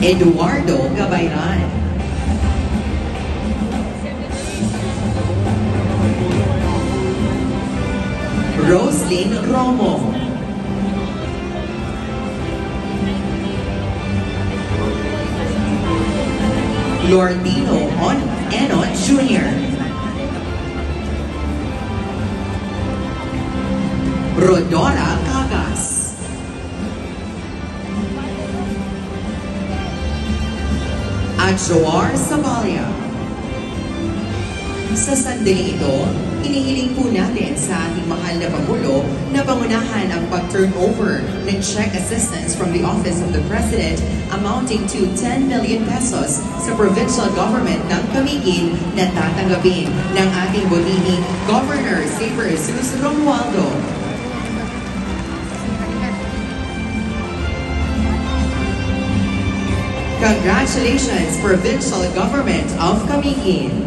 Eduardo Gabayran. Roslyn Romo. Lordino Enon Jr. Rodora Cagas. At Joar Savalia. Sa sandali ito, inihiling po natin sa ating mahal na Pangulo na pangunahan ang pag-turnover ng check assistance from the Office of the President amounting to 10 million pesos sa provincial government ng Camiguin na tatanggapin ng ating butihing Governor Safer Jesus Romualdo. Congratulations, Provincial Government of Camiguin.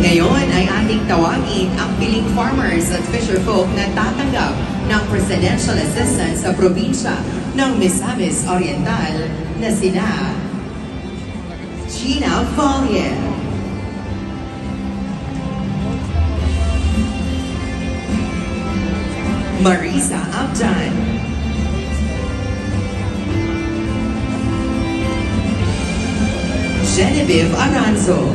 Ngayon ay ating tawagin ang piling farmers at fisherfolk na tatanggap ng presidential assistance sa probinsya ng Misamis Oriental na sina Gina Valle, Marisa Abjan, Genevieve Aranzo,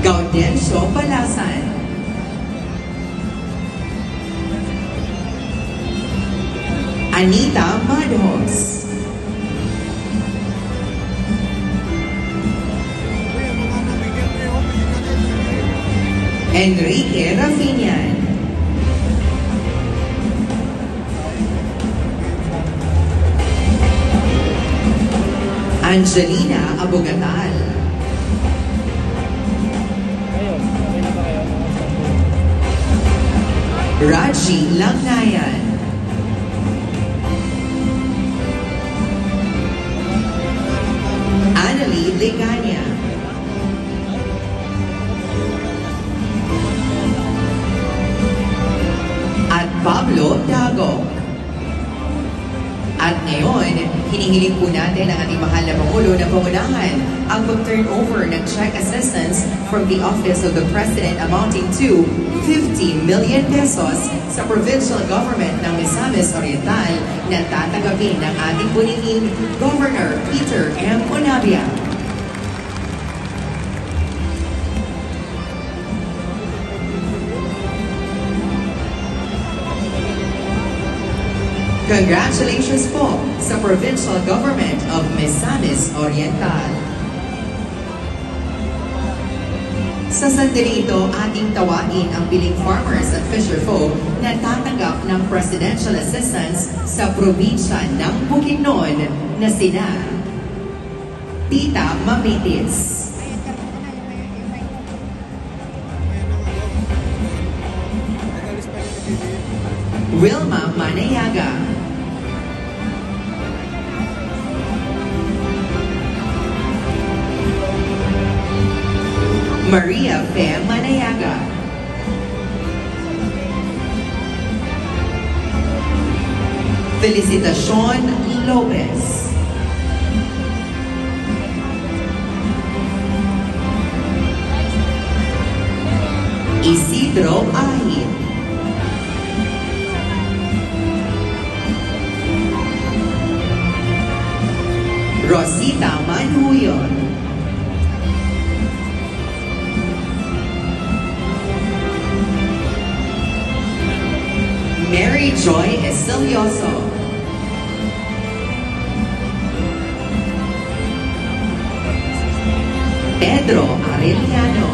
Gaudencio Palasan, Anita Madhos, Enrique Rafinian, Angelina Abogatal, Raji Langnayan, Annalie Legania, at Pablo Dago. At ngayon, hinihiling po natin ang ating mahal na Pangulo na pangunahan ang pag-turnover ng check assistance from the Office of the President amounting to 50 million pesos sa provincial government ng Misamis Oriental na tatanggapin ng ating bunihing Governor Peter M. Onabia. Congratulations po sa Provincial Government of Misamis Oriental. Sa sandali ito, ating tawagin ang piling farmers at fisherfolk na tatanggap ng presidential assistance sa probinsya ng Bukidnon na sina Tita Mamitis, Wilma Manayaga, Maria Fe Manayaga, Felicitacion Lopez, Isidro Ahid, Rosita Manhuyon, Mary Joy Estelioso, Pedro Arellano,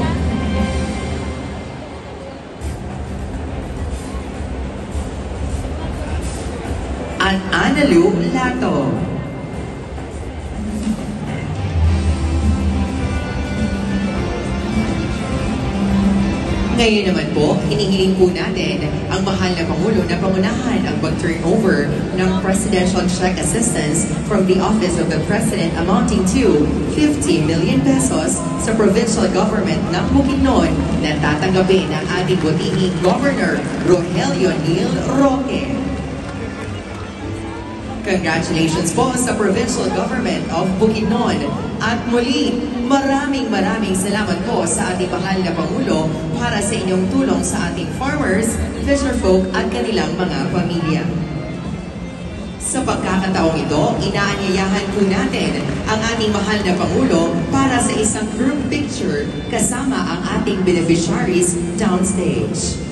at Analu Lato. Ngayon naman po, hinihiling po natin ang mahal na Pangulo na pangunahan ang pag-turnover ng Presidential Check Assistance from the Office of the President amounting to 50 million pesos sa provincial government ng Bukidnon na tatanggapin ng ating butihing Governor Rogelio Neil Roque. Congratulations po sa Provincial Government of Bukidnon. At muli, maraming salamat po sa ating mahal na Pangulo para sa inyong tulong sa ating farmers, fisherfolk at kanilang mga pamilya. Sa pagkakataong ito, inaanyayahan po natin ang ating mahal na Pangulo para sa isang group picture kasama ang ating beneficiaries downstage.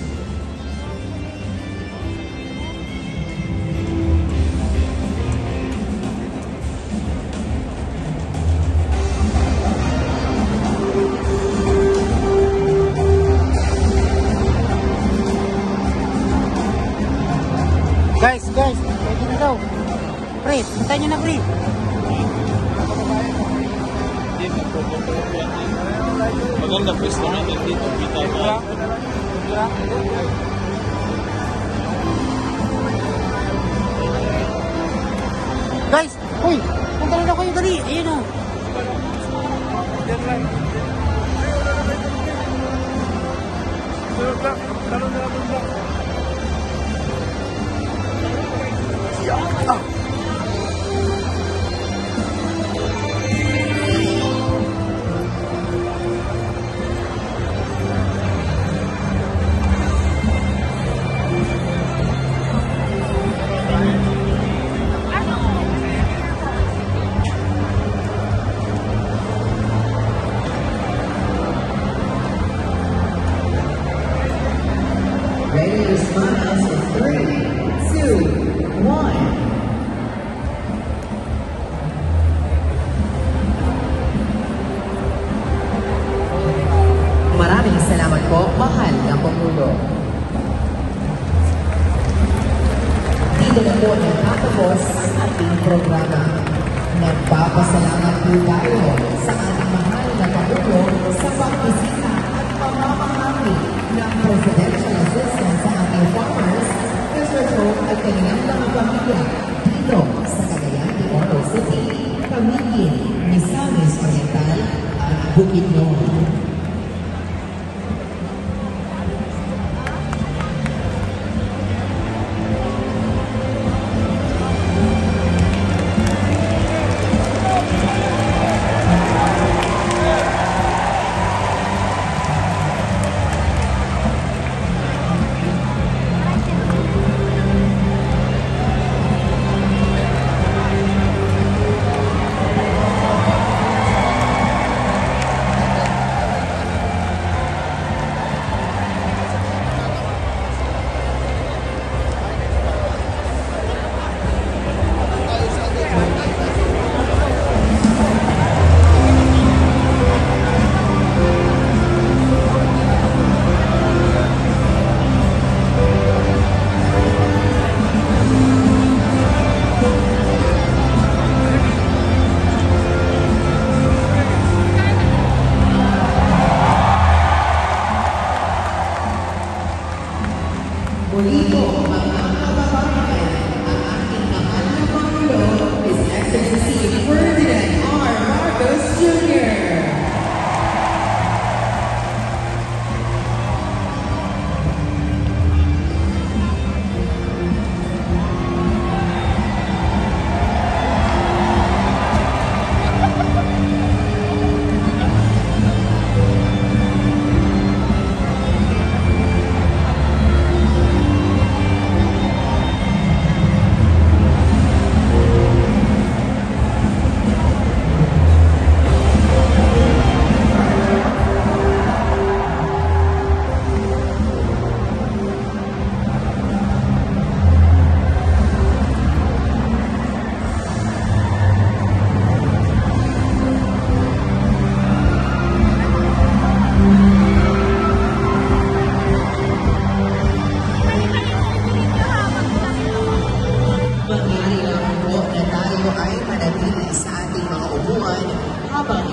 Guys, pwede na daw. Pre, punta nyo na, pre. Maganda press naman dito, kita mo. Guys, uy, punta na daw kayo dali. Ayun o. Ready to smile in 3, 2, 1. Maraming salamat po, mahal na Pangulo. Dito na po nagtatapos ang ating programa. Nagpapasalamat po tayo sa ating mahal na Pangulo sa pagbisita at pamamahagi ng presidential assistance sa ating farmers, fisherfolk at kanilang mga pamilya dito sa Cagayan de Oro City, Camiguin, Misamis Oriental at Bukidnon. Muli po, mga kababayan, ang ating mahal na Pangulo, His Excellency Ferdinand R. Marcos Jr. Mangyari lang po na tayo ay manatili sa ating mga upuan habang